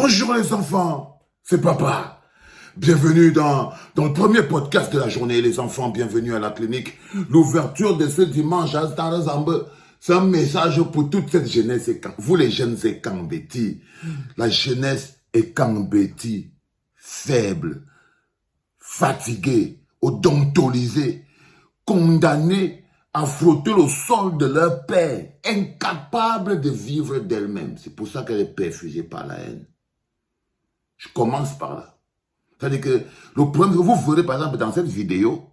Bonjour les enfants, c'est papa. Bienvenue dans le premier podcast de la journée, les enfants, bienvenue à la clinique. L'ouverture de ce dimanche à Starazambe, c'est un message pour toute cette jeunesse. Vous les jeunes et Kambeti, la jeunesse est Kambeti, faible, fatiguée, odontologisée, condamnée à frotter le sol de leur père, incapable de vivre d'elle-même. C'est pour ça qu'elle est perfusée par la haine. Je commence par là. C'est-à-dire que le problème que vous verrez par exemple dans cette vidéo,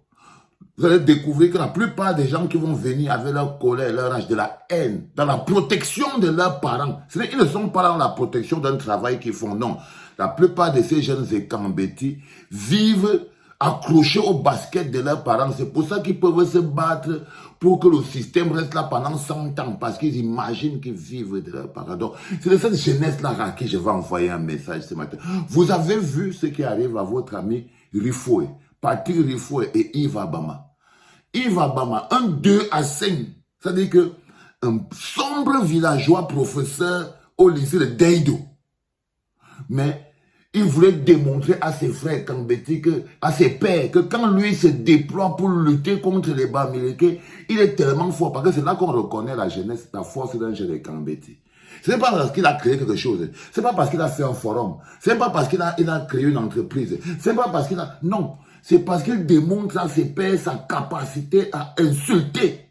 vous allez découvrir que la plupart des gens qui vont venir avec leur colère, leur rage, de la haine, dans la protection de leurs parents, ils ne sont pas dans la protection d'un travail qu'ils font, non. La plupart de ces jeunes Ekambeti vivent accrochés au basket de leurs parents. C'est pour ça qu'ils peuvent se battre pour que le système reste là pendant 100 ans, parce qu'ils imaginent qu'ils vivent de leurs parents. Donc, c'est de cette jeunesse-là à qui je vais envoyer un message ce matin. Vous avez vu ce qui arrive à votre ami Rifoué, Patrick Rifoué et Yves Abama. Yves Abama, un 2 à 5, c'est-à-dire que un sombre villageois professeur au lycée de Deido. Mais il voulait démontrer à ses frères Kambeti, à ses pères, que quand lui se déploie pour lutter contre les Bamileke, il est tellement fort, parce que c'est là qu'on reconnaît la jeunesse, la force d'un jeune Kambeti. Ce n'est pas parce qu'il a créé quelque chose, ce n'est pas parce qu'il a fait un forum, ce n'est pas parce qu'il a créé une entreprise, ce n'est pas parce qu'il a... Non, c'est parce qu'il démontre à ses pères sa capacité à insulter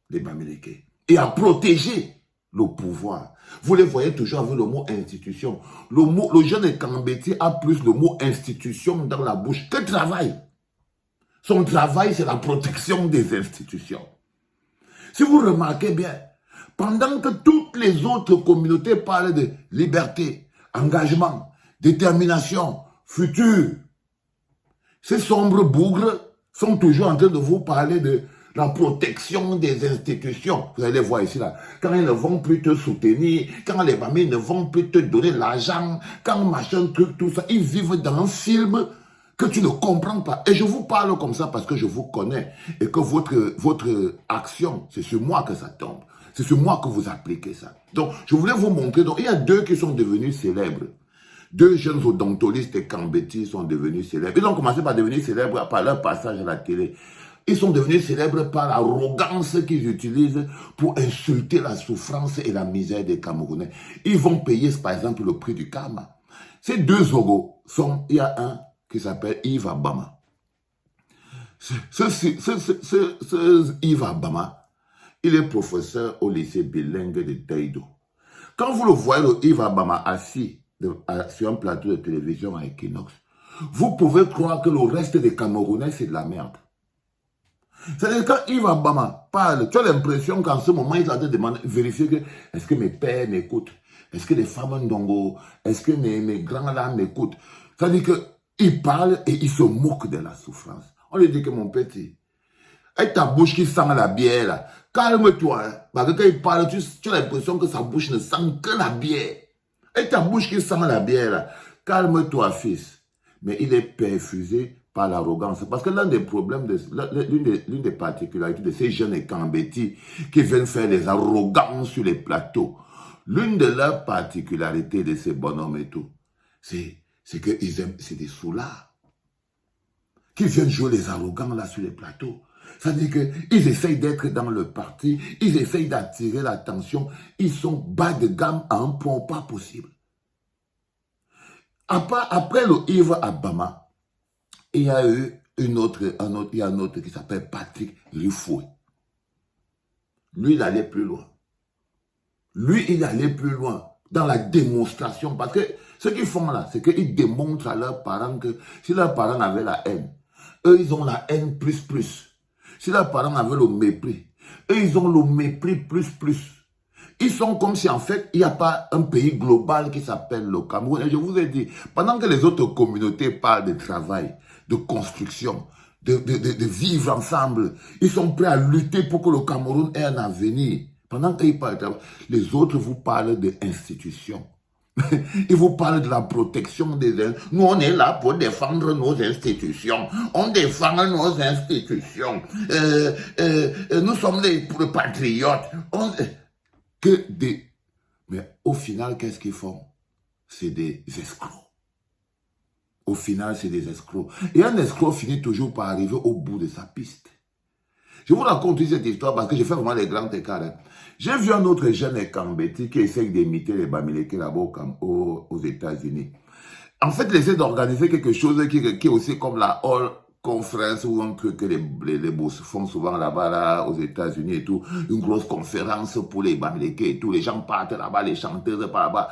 les Bamileke et à protéger le pouvoir. Vous les voyez toujours avec le mot institution. Le jeune Kambeti a plus le mot institution dans la bouche que travail. Son travail, c'est la protection des institutions. Si vous remarquez bien, pendant que toutes les autres communautés parlent de liberté, engagement, détermination, futur, ces sombres bougres sont toujours en train de vous parler de la protection des institutions. Vous allez les voir ici, là. Quand ils ne vont plus te soutenir, quand les familles ne vont plus te donner l'argent, quand machin, truc, tout ça, ils vivent dans un film que tu ne comprends pas. Et je vous parle comme ça parce que je vous connais et que votre action, c'est sur moi que ça tombe. C'est sur moi que vous appliquez ça. Donc, je voulais vous montrer. Donc, il y a deux qui sont devenus célèbres. Deux jeunes odontolistes et Kambeti sont devenus célèbres. Ils ont commencé par devenir célèbres par leur passage à la télé. Ils sont devenus célèbres par l'arrogance qu'ils utilisent pour insulter la souffrance et la misère des Camerounais. Ils vont payer, par exemple, le prix du karma. Ces deux Zogo il y a un qui s'appelle Yves Abama. Ce Yves Abama, il est professeur au lycée bilingue de Deido. Quand vous le voyez, le Yves Abama assis sur un plateau de télévision à Equinox, vous pouvez croire que le reste des Camerounais, c'est de la merde. C'est-à-dire quand Yves Abama parle, tu as l'impression qu'en ce moment, il a de demander, vérifier que, est-ce que mes pères m'écoutent? Est-ce que les femmes ndongo, est-ce que mes grands-là m'écoutent? C'est-à-dire qu'il parle et il se moque de la souffrance. On lui dit que mon petit, avec ta bouche qui sent la bière, là, calme-toi. Hein. Parce que quand il parle, tu as l'impression que sa bouche ne sent que la bière. Avec ta bouche qui sent la bière, là, calme-toi, fils. Mais il est perfusé par l'arrogance. Parce que l'un des problèmes, l'une des particularités de ces jeunes Kambeti qui viennent faire des arrogances sur les plateaux, l'une de leurs particularités de ces bonhommes et tout, c'est qu'ils aiment, c'est des soulards qui viennent jouer les arrogants là sur les plateaux. C'est-à-dire qu'ils essayent d'être dans le parti, ils essayent d'attirer l'attention, ils sont bas de gamme à un point pas possible. Après le Yves Abama, il y a eu un autre qui s'appelle Patrick Rifoué. Lui, il allait plus loin. Lui, il allait plus loin dans la démonstration. Parce que ce qu'ils font là, c'est qu'ils démontrent à leurs parents que si leurs parents avaient la haine, eux, ils ont la haine plus. Si leurs parents avaient le mépris, eux, ils ont le mépris plus. Ils sont comme si, en fait, il n'y a pas un pays global qui s'appelle le Cameroun. Et je vous ai dit, pendant que les autres communautés parlent de travail, de construction, de vivre ensemble, ils sont prêts à lutter pour que le Cameroun ait un avenir. Pendant qu'ils parlent de travail, les autres vous parlent d'institutions. Ils vous parlent de la protection des... Nous, on est là pour défendre nos institutions. On défend nos institutions. Nous sommes les patriotes. Mais au final, qu'est-ce qu'ils font? c'est des escrocs. Au final, c'est des escrocs. Et un escroc finit toujours par arriver au bout de sa piste. Je vous raconte cette histoire parce que j'ai fait vraiment les grands écarts. Hein. J'ai vu un autre jeune Kambeti qui essaie d'imiter les Bamileke là-bas aux États-Unis. En fait, il essaie d'organiser quelque chose qui est aussi comme la All Conference ou un truc que les boss font souvent là-bas là, aux États-Unis et tout. Une grosse conférence pour les Bamileke et tout. Les gens partent là-bas, les chanteuses partent là-bas.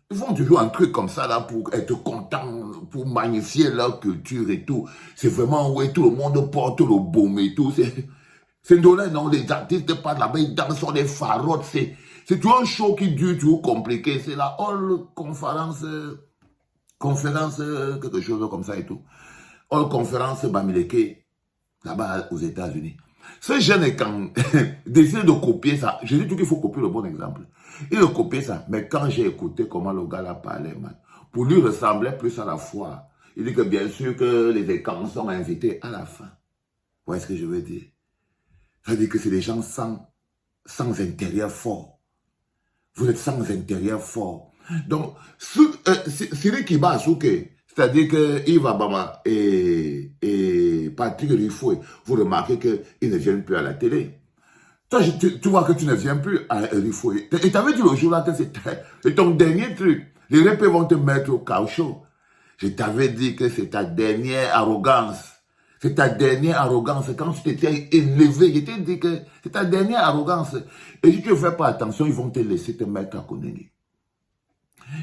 Ils font toujours un truc comme ça là pour être contents, pour magnifier leur culture et tout. C'est vraiment où tout le monde porte le baume et tout. C'est donné, non, les artistes partent là-bas, ils dansent sur des farottes. C'est toujours un show qui dure, toujours compliqué. C'est la All Conférence, quelque chose comme ça et tout. All Conférence Bamileke, là-bas aux États-Unis. Ce jeune est quand décide de copier ça. Je dis tout qu'il faut copier le bon exemple. Il a copié ça. Mais quand j'ai écouté comment le gars là parlait, man, pour lui ressemblait plus à la foi. Il dit que bien sûr que les écrans sont invités à la fin. Vous voyez ce que je veux dire? Ça veut dire que c'est des gens sans intérieur fort. Vous êtes sans intérieur fort. Donc, Siri Kiba Asuke, c'est-à-dire que Yves Abama et Patrick Rifoué, vous remarquez qu'ils ne viennent plus à la télé. Toi, tu vois que tu ne viens plus à Rifoué. Et tu avais dit le jour là que c'est ton dernier truc. Les rappeurs vont te mettre au cauchot. Je t'avais dit que c'est ta dernière arrogance. C'est ta dernière arrogance. Quand tu t'étais élevé, je t'ai dit que c'est ta dernière arrogance. Et si tu ne fais pas attention, ils vont te laisser te mettre à Konengi.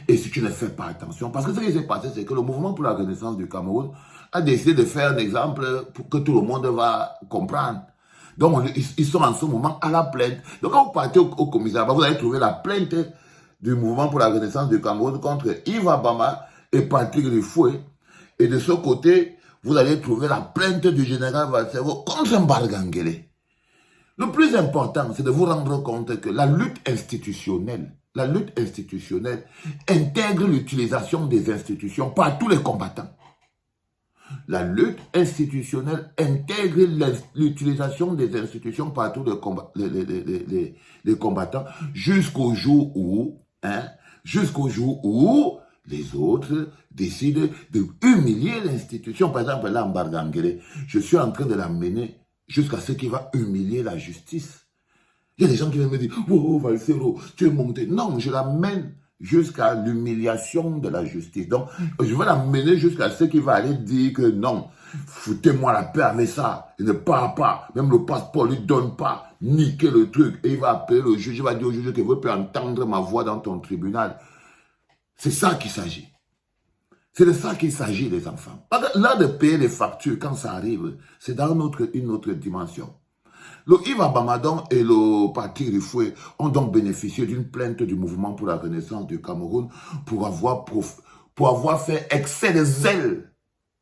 Et si tu ne fais pas attention, parce que ce qui s'est passé, c'est que le mouvement pour la renaissance du Cameroun a décidé de faire un exemple pour que tout le monde va comprendre. Donc, ils sont en ce moment à la plainte. Donc, quand vous partez au commissariat, vous allez trouver la plainte du mouvement pour la renaissance du Cameroun contre Yves Abama et Patrick Rifoué. Et de ce côté, vous allez trouver la plainte du général Valservo contre Mbargangele. Le plus important, c'est de vous rendre compte que la lutte institutionnelle intègre l'utilisation des institutions par tous les combattants. La lutte institutionnelle intègre l'utilisation des institutions par tous les combattants jusqu'au jour où les autres décident de humilier l'institution. Par exemple, là, Mbargangele, je suis en train de l'amener jusqu'à ce qu'il va humilier la justice. Il y a des gens qui viennent me dire, oh, Valsero, tu es monté. Non, je l'amène jusqu'à l'humiliation de la justice. Donc, je vais l'amener jusqu'à ce qu'il va aller dire que non, foutez-moi la paix avec ça. Il ne part pas. Même le passeport ne lui donne pas. Niquez le truc. Et il va appeler le juge. Il va dire au juge qu'il veut plus entendre ma voix dans ton tribunal. C'est ça qu'il s'agit. C'est de ça qu'il s'agit, les enfants. Là, de payer les factures, quand ça arrive, c'est dans une autre dimension. Le Yves Abamadon et le Patrick Rifoué ont donc bénéficié d'une plainte du mouvement pour la renaissance du Cameroun pour avoir fait excès de zèle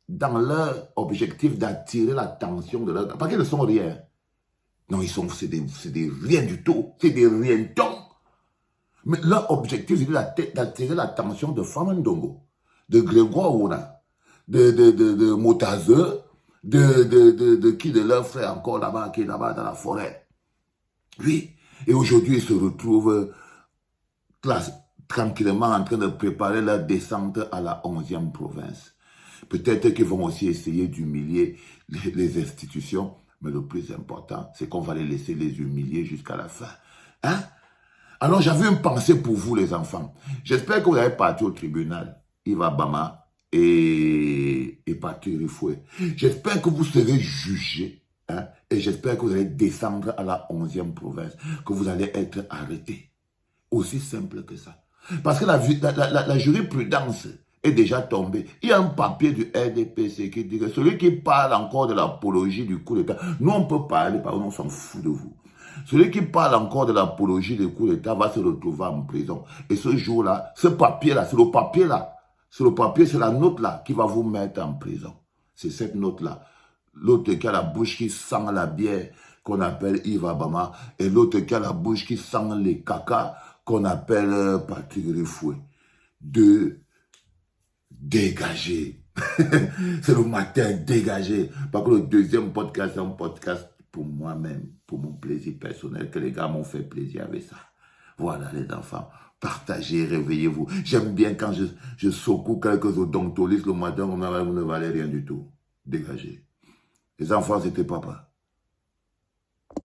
dans leur objectif d'attirer l'attention de leur... Parce qu'ils ne sont rien. Non, c'est des rien du tout. C'est des rientons. Mais leur objectif, c'est d'attirer l'attention de Famandongo, de Grégoire Ouna, de Motaze, de leurs frères encore là-bas, qui est là-bas dans la forêt. Oui. Et aujourd'hui, ils se retrouvent tranquillement en train de préparer leur descente à la 11e province. Peut-être qu'ils vont aussi essayer d'humilier les institutions, mais le plus important, c'est qu'on va les laisser les humilier jusqu'à la fin. Hein? Alors, j'avais une pensée pour vous, les enfants. J'espère que vous allez partir au tribunal. Yves Abama et Patrick Rifoué. J'espère que vous serez jugés. Hein, et j'espère que vous allez descendre à la 11e province. Que vous allez être arrêtés. Aussi simple que ça. Parce que la jurisprudence est déjà tombée. Il y a un papier du RDPC qui dit que celui qui parle encore de l'apologie du coup d'État, nous on peut parler, parce qu'on s'en fout de vous. Celui qui parle encore de l'apologie du coup d'État va se retrouver en prison. Et ce jour-là, ce papier-là, c'est le papier-là. C'est le papier, c'est la note-là qui va vous mettre en prison. C'est cette note-là. L'autre qui a la bouche qui sent la bière, qu'on appelle Yves Abama, et l'autre qui a la bouche qui sent les caca, qu'on appelle Patrick Rifoué. De dégager. C'est le matin, dégagé. Parce que le deuxième podcast, c'est un podcast pour moi-même, pour mon plaisir personnel, que les gars m'ont fait plaisir avec ça. Voilà, les enfants. Partagez, réveillez-vous. J'aime bien quand je secoue quelques odontologistes le matin, on ne valait rien du tout. Dégagez. Les enfants, c'était papa.